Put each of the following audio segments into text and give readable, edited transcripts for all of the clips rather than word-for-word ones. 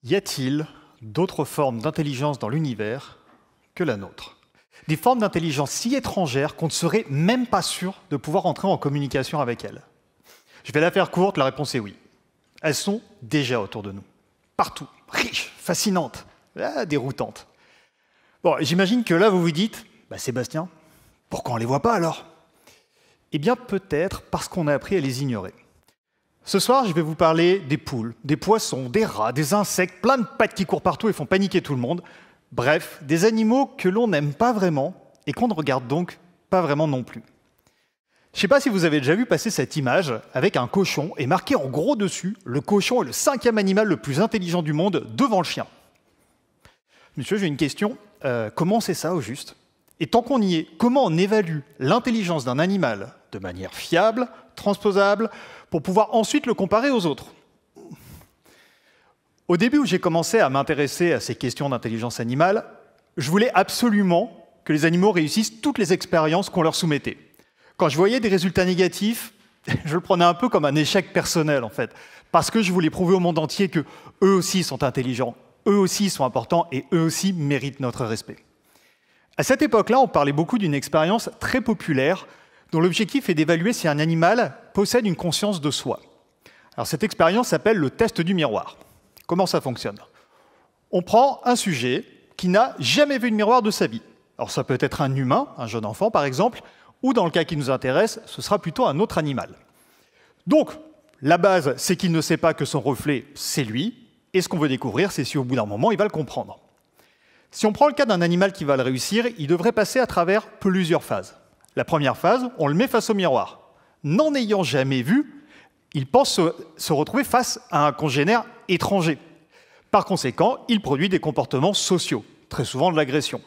Y a-t-il d'autres formes d'intelligence dans l'univers que la nôtre? Des formes d'intelligence si étrangères qu'on ne serait même pas sûr de pouvoir entrer en communication avec elles. Je vais la faire courte, la réponse est oui. Elles sont déjà autour de nous. Partout, riches, fascinantes, déroutantes. Bon, j'imagine que là vous vous dites, Sébastien, pourquoi on ne les voit pas alors? Eh bien peut-être parce qu'on a appris à les ignorer. Ce soir, je vais vous parler des poules, des poissons, des rats, des insectes, plein de pattes qui courent partout et font paniquer tout le monde. Bref, des animaux que l'on n'aime pas vraiment et qu'on ne regarde donc pas vraiment non plus. Je ne sais pas si vous avez déjà vu passer cette image avec un cochon et marqué en gros dessus « Le cochon est le 5e animal le plus intelligent du monde devant le chien ». Monsieur, j'ai une question. Comment c'est ça au juste? Et tant qu'on y est, comment on évalue l'intelligence d'un animal de manière fiable, transposable, pour pouvoir ensuite le comparer aux autres? Au début où j'ai commencé à m'intéresser à ces questions d'intelligence animale, je voulais absolument que les animaux réussissent toutes les expériences qu'on leur soumettait. Quand je voyais des résultats négatifs, je le prenais un peu comme un échec personnel, en fait, parce que je voulais prouver au monde entier qu'eux aussi sont intelligents, eux aussi sont importants et eux aussi méritent notre respect. À cette époque-là, on parlait beaucoup d'une expérience très populaire dont l'objectif est d'évaluer si un animal possède une conscience de soi. Alors, cette expérience s'appelle le test du miroir. Comment ça fonctionne? On prend un sujet qui n'a jamais vu de miroir de sa vie. Alors ça peut être un humain, un jeune enfant par exemple, ou dans le cas qui nous intéresse, ce sera plutôt un autre animal. Donc, la base, c'est qu'il ne sait pas que son reflet, c'est lui, et ce qu'on veut découvrir, c'est si au bout d'un moment, il va le comprendre. Si on prend le cas d'un animal qui va le réussir, il devrait passer à travers plusieurs phases. La première phase, on le met face au miroir. N'en ayant jamais vu, il pense se retrouver face à un congénère étranger. Par conséquent, il produit des comportements sociaux, très souvent de l'agression.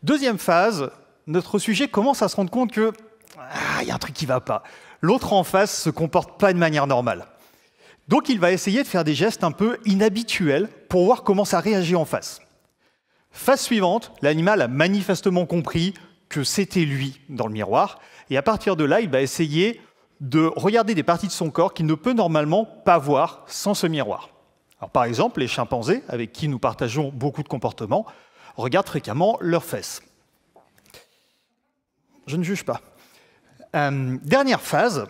Deuxième phase, notre sujet commence à se rendre compte que y a un truc qui ne va pas. L'autre en face ne se comporte pas de manière normale. Donc il va essayer de faire des gestes un peu inhabituels pour voir comment ça réagit en face. Phase suivante, l'animal a manifestement compris que c'était lui dans le miroir, et à partir de là, il va essayer de regarder des parties de son corps qu'il ne peut normalement pas voir sans ce miroir. Alors, par exemple, les chimpanzés, avec qui nous partageons beaucoup de comportements, regardent fréquemment leurs fesses. Je ne juge pas. Dernière phase,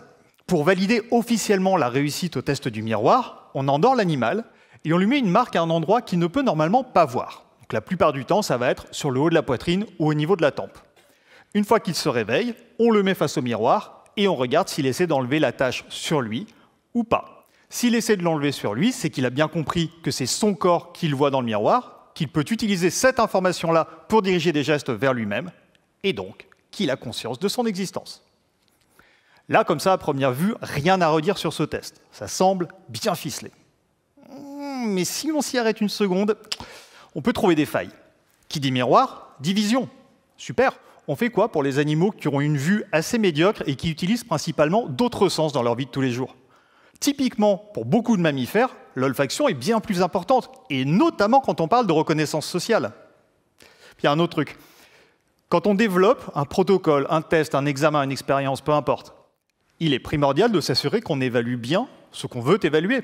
pour valider officiellement la réussite au test du miroir, on endort l'animal et on lui met une marque à un endroit qu'il ne peut normalement pas voir. Donc, la plupart du temps, ça va être sur le haut de la poitrine ou au niveau de la tempe. Une fois qu'il se réveille, on le met face au miroir et on regarde s'il essaie d'enlever la tache sur lui ou pas. S'il essaie de l'enlever sur lui, c'est qu'il a bien compris que c'est son corps qu'il voit dans le miroir, qu'il peut utiliser cette information-là pour diriger des gestes vers lui-même, et donc qu'il a conscience de son existence. Là, comme ça, à première vue, rien à redire sur ce test. Ça semble bien ficelé. Mais si on s'y arrête une seconde, on peut trouver des failles. Qui dit miroir, dit vision. Super. On fait quoi pour les animaux qui ont une vue assez médiocre et qui utilisent principalement d'autres sens dans leur vie de tous les jours? Typiquement, pour beaucoup de mammifères, l'olfaction est bien plus importante, et notamment quand on parle de reconnaissance sociale. Puis il y a un autre truc. Quand on développe un protocole, un test, un examen, une expérience, peu importe, il est primordial de s'assurer qu'on évalue bien ce qu'on veut évaluer.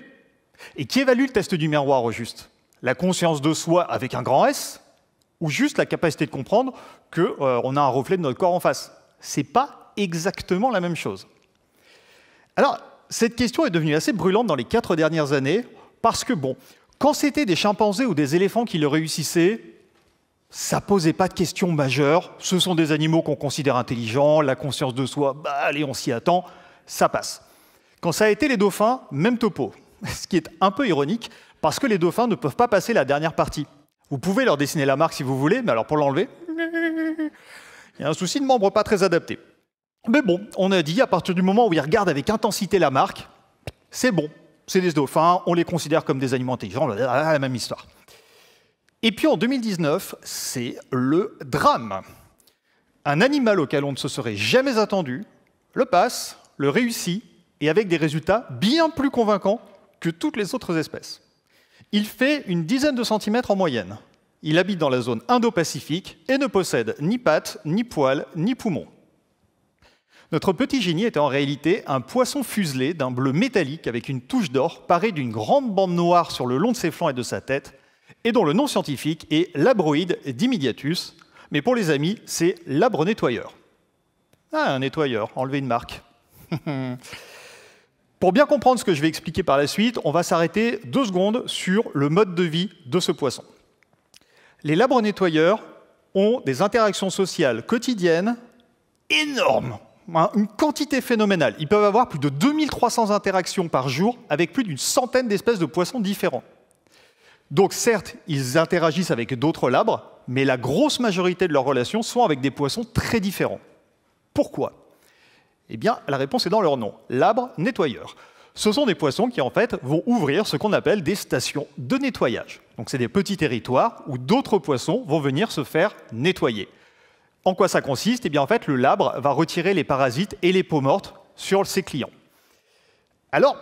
Et qui évalue le test du miroir au juste? La conscience de soi avec un grand S, ou juste la capacité de comprendre qu'on a un reflet de notre corps en face? Ce n'est pas exactement la même chose. Alors, cette question est devenue assez brûlante dans les 4 dernières années, parce que, quand c'était des chimpanzés ou des éléphants qui le réussissaient, ça ne posait pas de questions majeures. Ce sont des animaux qu'on considère intelligents, la conscience de soi, allez, on s'y attend, ça passe. Quand ça a été les dauphins, même topo. Ce qui est un peu ironique, parce que les dauphins ne peuvent pas passer la dernière partie. Vous pouvez leur dessiner la marque si vous voulez, mais alors pour l'enlever, il y a un souci de membre pas très adapté. Mais on a dit, à partir du moment où ils regardent avec intensité la marque, c'est bon, c'est des dauphins, on les considère comme des animaux intelligents, la même histoire. Et puis en 2019, c'est le drame. Un animal auquel on ne se serait jamais attendu, le passe, le réussit, et avec des résultats bien plus convaincants que toutes les autres espèces. Il fait une dizaine de centimètres en moyenne. Il habite dans la zone Indo-Pacifique et ne possède ni pattes, ni poils, ni poumons. Notre petit génie était en réalité un poisson fuselé d'un bleu métallique avec une touche d'or, paré d'une grande bande noire sur le long de ses flancs et de sa tête, et dont le nom scientifique est Labroides dimidiatus, mais pour les amis, c'est labre nettoyeur. Ah, un nettoyeur, enlever une marque. Pour bien comprendre ce que je vais expliquer par la suite, on va s'arrêter 2 secondes sur le mode de vie de ce poisson. Les labres nettoyeurs ont des interactions sociales quotidiennes énormes, une quantité phénoménale. Ils peuvent avoir plus de 2300 interactions par jour avec plus d'une centaine d'espèces de poissons différents. Donc certes, ils interagissent avec d'autres labres, mais la grosse majorité de leurs relations sont avec des poissons très différents. Pourquoi ? Eh bien, la réponse est dans leur nom, labres nettoyeurs. Ce sont des poissons qui, en fait, vont ouvrir ce qu'on appelle des stations de nettoyage. Donc, c'est des petits territoires où d'autres poissons vont venir se faire nettoyer. En quoi ça consiste ? Eh bien, en fait, le labre va retirer les parasites et les peaux mortes sur ses clients. Alors,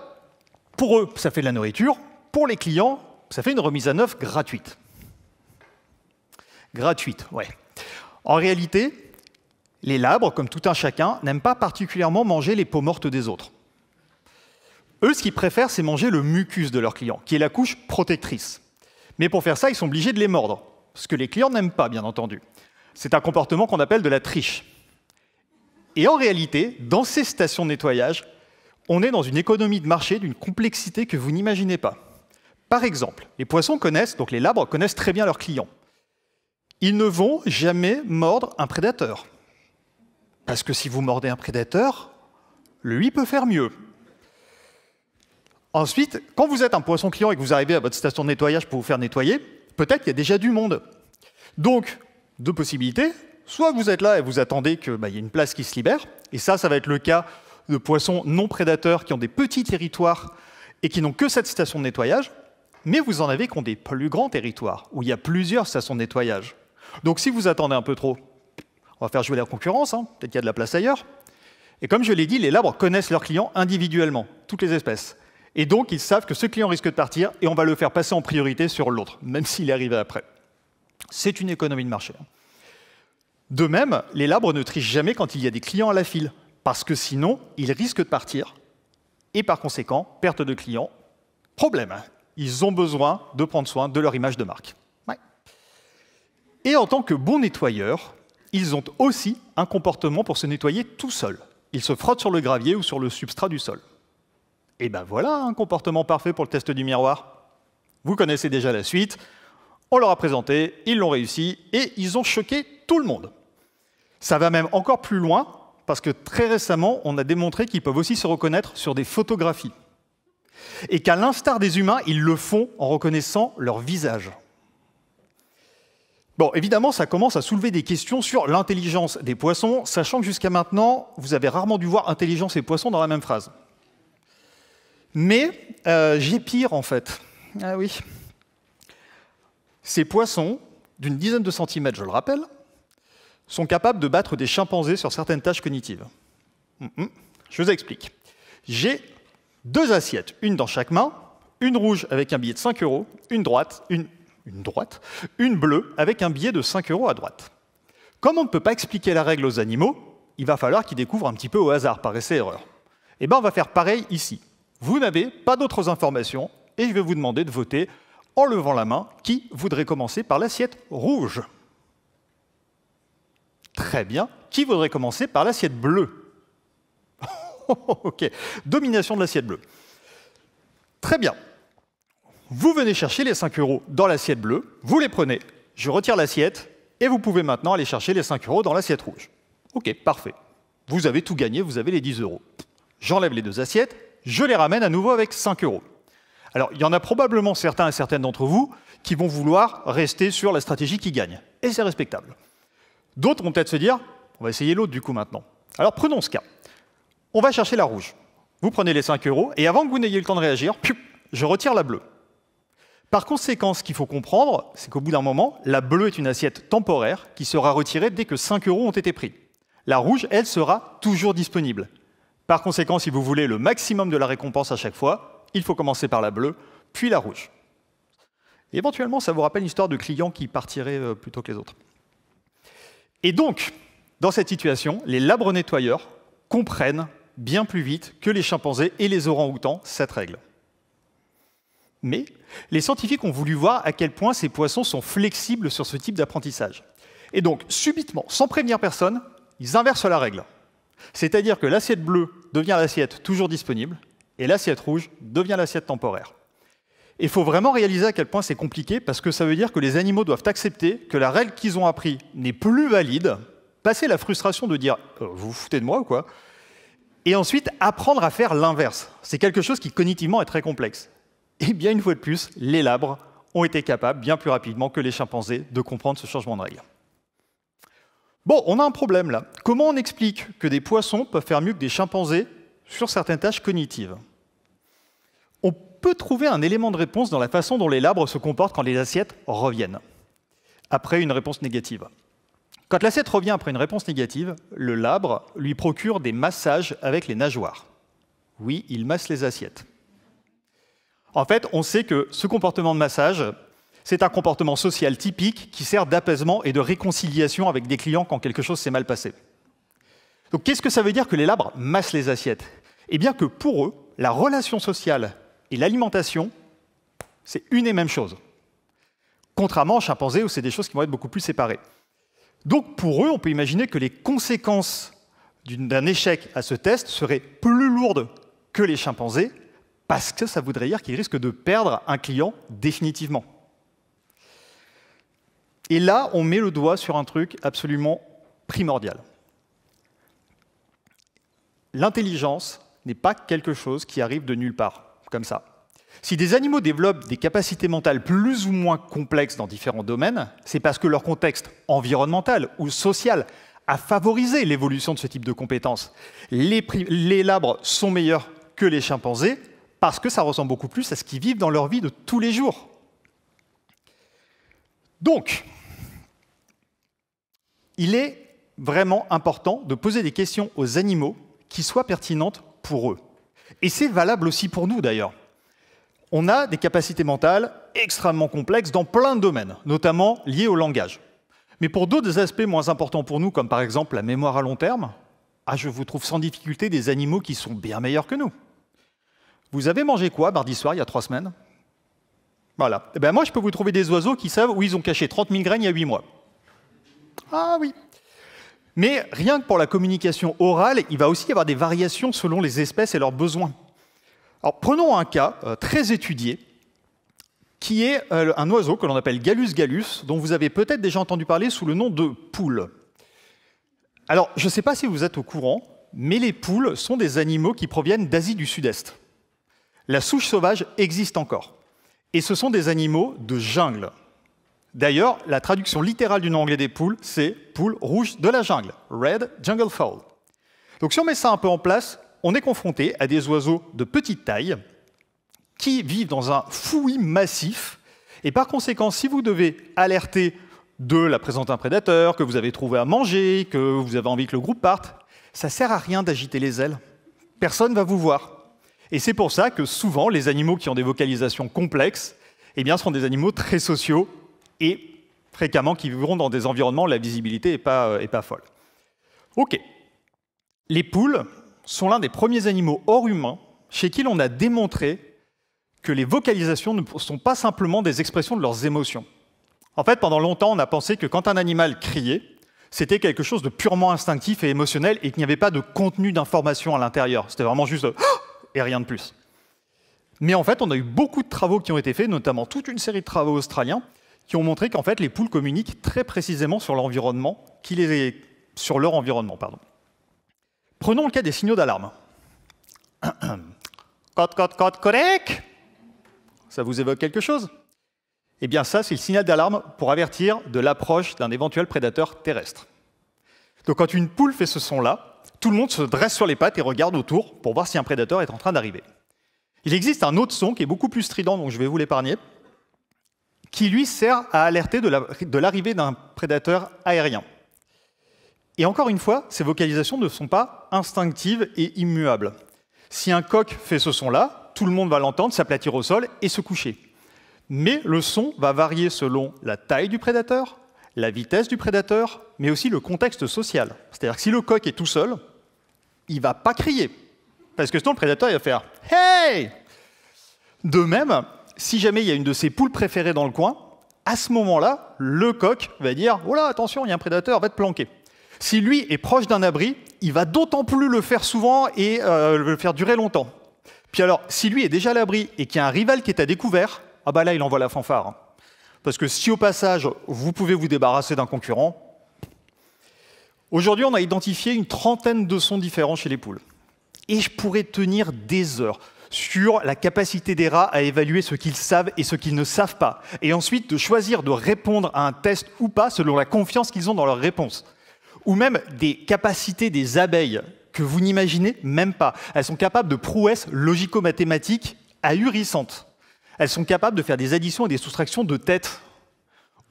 pour eux, ça fait de la nourriture. Pour les clients, ça fait une remise à neuf gratuite. Gratuite, ouais. En réalité, les labres, comme tout un chacun, n'aiment pas particulièrement manger les peaux mortes des autres. Eux, ce qu'ils préfèrent, c'est manger le mucus de leurs clients, qui est la couche protectrice. Mais pour faire ça, ils sont obligés de les mordre, ce que les clients n'aiment pas, bien entendu. C'est un comportement qu'on appelle de la triche. Et en réalité, dans ces stations de nettoyage, on est dans une économie de marché d'une complexité que vous n'imaginez pas. Par exemple, les poissons connaissent, donc les labres connaissent très bien leurs clients. Ils ne vont jamais mordre un prédateur. Parce que si vous mordez un prédateur, lui peut faire mieux. Ensuite, quand vous êtes un poisson client et que vous arrivez à votre station de nettoyage pour vous faire nettoyer, peut-être qu'il y a déjà du monde. Donc, 2 possibilités. Soit vous êtes là et vous attendez qu'il y ait une place qui se libère, et ça va être le cas de poissons non prédateurs qui ont des petits territoires et qui n'ont que cette station de nettoyage, mais vous en avez qui ont des plus grands territoires, où il y a plusieurs stations de nettoyage. Donc si vous attendez un peu trop, on va faire jouer la concurrence, peut-être qu'il y a de la place ailleurs. Et comme je l'ai dit, les labres connaissent leurs clients individuellement, toutes les espèces. Et donc, ils savent que ce client risque de partir et on va le faire passer en priorité sur l'autre, même s'il est arrivé après. C'est une économie de marché. De même, les labres ne trichent jamais quand il y a des clients à la file, parce que sinon, ils risquent de partir. Et par conséquent, perte de clients, problème. Ils ont besoin de prendre soin de leur image de marque. Ouais. Et en tant que bons nettoyeurs, ils ont aussi un comportement pour se nettoyer tout seuls. Ils se frottent sur le gravier ou sur le substrat du sol. Et ben voilà un comportement parfait pour le test du miroir. Vous connaissez déjà la suite, on leur a présenté, ils l'ont réussi, et ils ont choqué tout le monde. Ça va même encore plus loin, parce que très récemment, on a démontré qu'ils peuvent aussi se reconnaître sur des photographies. Et qu'à l'instar des humains, ils le font en reconnaissant leur visage. Bon, évidemment, ça commence à soulever des questions sur l'intelligence des poissons, sachant que jusqu'à maintenant, vous avez rarement dû voir intelligence et poisson dans la même phrase. Mais j'ai pire, en fait. Ah oui. Ces poissons, d'une dizaine de centimètres, je le rappelle, sont capables de battre des chimpanzés sur certaines tâches cognitives. Je vous explique. J'ai 2 assiettes, une dans chaque main, une rouge avec un billet de 5 €, une bleue avec un billet de 5 € à droite. Comme on ne peut pas expliquer la règle aux animaux, il va falloir qu'ils découvrent un petit peu au hasard, par essai-erreur. Et bien, on va faire pareil ici. Vous n'avez pas d'autres informations, et je vais vous demander de voter en levant la main qui voudrait commencer par l'assiette rouge. Très bien. Qui voudrait commencer par l'assiette bleue? Ok. Domination de l'assiette bleue. Très bien. Vous venez chercher les 5 € dans l'assiette bleue, vous les prenez, je retire l'assiette, et vous pouvez maintenant aller chercher les 5 € dans l'assiette rouge. Ok, parfait. Vous avez tout gagné, vous avez les 10 €. J'enlève les 2 assiettes, je les ramène à nouveau avec 5 €. Alors, il y en a probablement certains et certaines d'entre vous qui vont vouloir rester sur la stratégie qui gagne, et c'est respectable. D'autres vont peut-être se dire, on va essayer l'autre du coup maintenant. Alors, prenons ce cas. On va chercher la rouge. Vous prenez les 5 €, et avant que vous n'ayez le temps de réagir, je retire la bleue. Par conséquent, ce qu'il faut comprendre, c'est qu'au bout d'un moment, la bleue est une assiette temporaire qui sera retirée dès que 5 € ont été pris. La rouge, elle, sera toujours disponible. Par conséquent, si vous voulez le maximum de la récompense à chaque fois, il faut commencer par la bleue, puis la rouge. Et éventuellement, ça vous rappelle une histoire de clients qui partiraient plutôt que les autres. Et donc, dans cette situation, les labres nettoyeurs comprennent bien plus vite que les chimpanzés et les orang-outans cette règle. Mais les scientifiques ont voulu voir à quel point ces poissons sont flexibles sur ce type d'apprentissage. Et donc, subitement, sans prévenir personne, ils inversent la règle. C'est-à-dire que l'assiette bleue devient l'assiette toujours disponible, et l'assiette rouge devient l'assiette temporaire. Il faut vraiment réaliser à quel point c'est compliqué, parce que ça veut dire que les animaux doivent accepter que la règle qu'ils ont apprise n'est plus valide, passer la frustration de dire « vous vous foutez de moi ou quoi ?» et ensuite apprendre à faire l'inverse. C'est quelque chose qui cognitivement est très complexe. Et bien une fois de plus, les labres ont été capables, bien plus rapidement que les chimpanzés, de comprendre ce changement de règle. Bon, on a un problème là. Comment on explique que des poissons peuvent faire mieux que des chimpanzés sur certaines tâches cognitives? On peut trouver un élément de réponse dans la façon dont les labres se comportent quand les assiettes reviennent, après une réponse négative. Quand l'assiette revient après une réponse négative, le labre lui procure des massages avec les nageoires. Oui, il masse les assiettes. En fait, on sait que ce comportement de massage, c'est un comportement social typique qui sert d'apaisement et de réconciliation avec des clients quand quelque chose s'est mal passé. Donc qu'est-ce que ça veut dire que les labres massent les assiettes? Eh bien que pour eux, la relation sociale et l'alimentation, c'est une et même chose. Contrairement aux chimpanzés où c'est des choses qui vont être beaucoup plus séparées. Donc pour eux, on peut imaginer que les conséquences d'un échec à ce test seraient plus lourdes que les chimpanzés, parce que ça voudrait dire qu'ils risquent de perdre un client définitivement. Et là, on met le doigt sur un truc absolument primordial. L'intelligence n'est pas quelque chose qui arrive de nulle part, comme ça. Si des animaux développent des capacités mentales plus ou moins complexes dans différents domaines, c'est parce que leur contexte environnemental ou social a favorisé l'évolution de ce type de compétences. Les labres sont meilleurs que les chimpanzés parce que ça ressemble beaucoup plus à ce qu'ils vivent dans leur vie de tous les jours. Donc, il est vraiment important de poser des questions aux animaux qui soient pertinentes pour eux. Et c'est valable aussi pour nous, d'ailleurs. On a des capacités mentales extrêmement complexes dans plein de domaines, notamment liés au langage. Mais pour d'autres aspects moins importants pour nous, comme par exemple la mémoire à long terme, je vous trouve sans difficulté des animaux qui sont bien meilleurs que nous. Vous avez mangé quoi mardi soir, il y a 3 semaines? Voilà. Eh bien, moi, je peux vous trouver des oiseaux qui savent où ils ont caché 30 000 graines il y a 8 mois. Ah oui. Mais rien que pour la communication orale, il va aussi y avoir des variations selon les espèces et leurs besoins. Alors, prenons un cas très étudié, qui est un oiseau que l'on appelle Gallus gallus, dont vous avez peut-être déjà entendu parler sous le nom de poule. Alors, je ne sais pas si vous êtes au courant, mais les poules sont des animaux qui proviennent d'Asie du Sud-Est. La souche sauvage existe encore. Et ce sont des animaux de jungle. D'ailleurs, la traduction littérale du nom anglais des poules, c'est « poule rouge de la jungle », « red jungle fowl ». Donc si on met ça un peu en place, on est confronté à des oiseaux de petite taille qui vivent dans un fouillis massif. Et par conséquent, si vous devez alerter de la présence d'un prédateur, que vous avez trouvé à manger, que vous avez envie que le groupe parte, ça ne sert à rien d'agiter les ailes. Personne ne va vous voir. Et c'est pour ça que souvent, les animaux qui ont des vocalisations complexes eh bien, seront des animaux très sociaux et fréquemment qui vivront dans des environnements où la visibilité n'est pas folle. OK. Les poules sont l'un des premiers animaux hors humains chez qui l'on a démontré que les vocalisations ne sont pas simplement des expressions de leurs émotions. En fait, pendant longtemps, on a pensé que quand un animal criait, c'était quelque chose de purement instinctif et émotionnel et qu'il n'y avait pas de contenu d'information à l'intérieur. C'était vraiment juste et rien de plus. Mais en fait, on a eu beaucoup de travaux qui ont été faits, notamment toute une série de travaux australiens, qui ont montré qu'en fait, les poules communiquent très précisément sur l'environnement, sur leur environnement, pardon. Prenons le cas des signaux d'alarme. Code, code, code, correct. Ça vous évoque quelque chose? Eh bien ça, c'est le signal d'alarme pour avertir de l'approche d'un éventuel prédateur terrestre. Donc quand une poule fait ce son-là, tout le monde se dresse sur les pattes et regarde autour pour voir si un prédateur est en train d'arriver. Il existe un autre son qui est beaucoup plus strident, donc je vais vous l'épargner, qui lui sert à alerter de l'arrivée d'un prédateur aérien. Et encore une fois, ces vocalisations ne sont pas instinctives et immuables. Si un coq fait ce son-là, tout le monde va l'entendre, s'aplatir au sol et se coucher. Mais le son va varier selon la taille du prédateur, la vitesse du prédateur, mais aussi le contexte social. C'est-à-dire que si le coq est tout seul, il ne va pas crier. Parce que sinon, le prédateur, il va faire « Hey !» De même, si jamais il y a une de ses poules préférées dans le coin, à ce moment-là, le coq va dire « Oh là, attention, il y a un prédateur, va te planquer ». Si lui est proche d'un abri, il va d'autant plus le faire souvent et le faire durer longtemps. Puis alors, si lui est déjà à l'abri et qu'il y a un rival qui est à découvert, ah bah là, il envoie la fanfare. Hein. Parce que si au passage, vous pouvez vous débarrasser d'un concurrent, aujourd'hui, on a identifié une trentaine de sons différents chez les poules. Et je pourrais tenir des heures sur la capacité des rats à évaluer ce qu'ils savent et ce qu'ils ne savent pas, et ensuite de choisir de répondre à un test ou pas selon la confiance qu'ils ont dans leur réponse. Ou même des capacités des abeilles que vous n'imaginez même pas. Elles sont capables de prouesses logico-mathématiques ahurissantes. Elles sont capables de faire des additions et des soustractions de tête.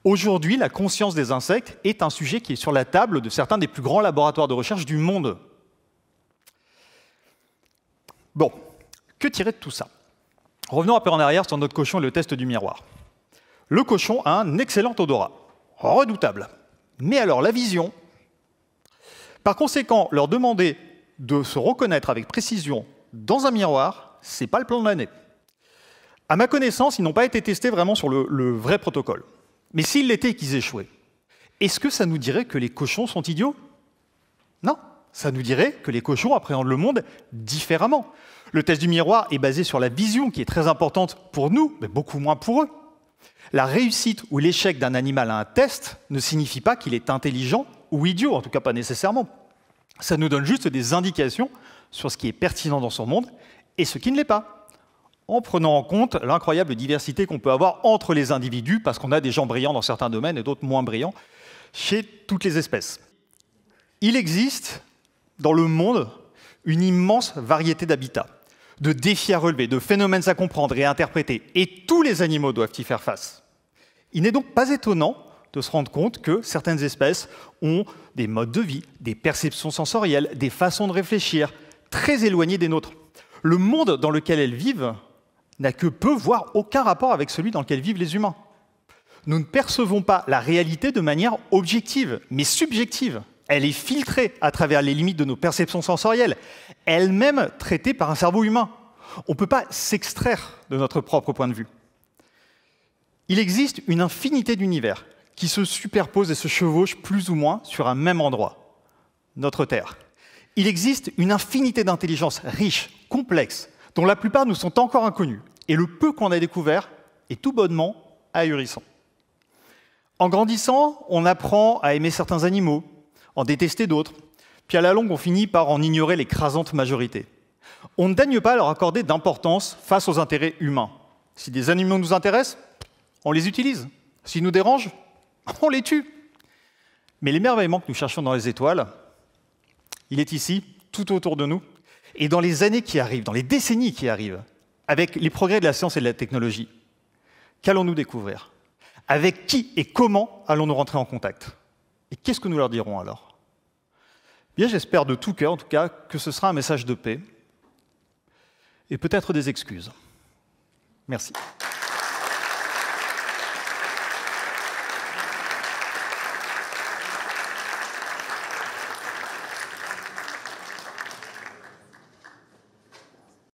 Aujourd'hui, la conscience des insectes est un sujet qui est sur la table de certains des plus grands laboratoires de recherche du monde. Bon, que tirer de tout ça? Revenons un peu en arrière sur notre cochon et le test du miroir. Le cochon a un excellent odorat, redoutable. Mais alors, la vision. Par conséquent, leur demander de se reconnaître avec précision dans un miroir, c'est pas le plan de l'année. À ma connaissance, ils n'ont pas été testés vraiment sur le vrai protocole. Mais s'ils l'étaient et qu'ils échouaient, est-ce que ça nous dirait que les cochons sont idiots? Non, ça nous dirait que les cochons appréhendent le monde différemment. Le test du miroir est basé sur la vision qui est très importante pour nous, mais beaucoup moins pour eux. La réussite ou l'échec d'un animal à un test ne signifie pas qu'il est intelligent ou idiot, en tout cas pas nécessairement. Ça nous donne juste des indications sur ce qui est pertinent dans son monde et ce qui ne l'est pas, en prenant en compte l'incroyable diversité qu'on peut avoir entre les individus, parce qu'on a des gens brillants dans certains domaines et d'autres moins brillants chez toutes les espèces. Il existe dans le monde une immense variété d'habitats, de défis à relever, de phénomènes à comprendre et à interpréter, et tous les animaux doivent y faire face. Il n'est donc pas étonnant de se rendre compte que certaines espèces ont des modes de vie, des perceptions sensorielles, des façons de réfléchir très éloignées des nôtres. Le monde dans lequel elles vivent n'a que peu, voire aucun rapport avec celui dans lequel vivent les humains. Nous ne percevons pas la réalité de manière objective, mais subjective. Elle est filtrée à travers les limites de nos perceptions sensorielles, elle-même traitée par un cerveau humain. On ne peut pas s'extraire de notre propre point de vue. Il existe une infinité d'univers qui se superposent et se chevauchent plus ou moins sur un même endroit, notre Terre. Il existe une infinité d'intelligences riches, complexes, dont la plupart nous sont encore inconnus, et le peu qu'on a découvert est tout bonnement ahurissant. En grandissant, on apprend à aimer certains animaux, en détester d'autres, puis à la longue, on finit par en ignorer l'écrasante majorité. On ne daigne pas leur accorder d'importance face aux intérêts humains. Si des animaux nous intéressent, on les utilise. S'ils nous dérangent, on les tue. Mais l'émerveillement que nous cherchons dans les étoiles, il est ici, tout autour de nous, et dans les années qui arrivent, dans les décennies qui arrivent, avec les progrès de la science et de la technologie, qu'allons-nous découvrir? Avec qui et comment allons-nous rentrer en contact? Et qu'est-ce que nous leur dirons alors? Bien, j'espère de tout cœur, en tout cas, que ce sera un message de paix et peut-être des excuses. Merci.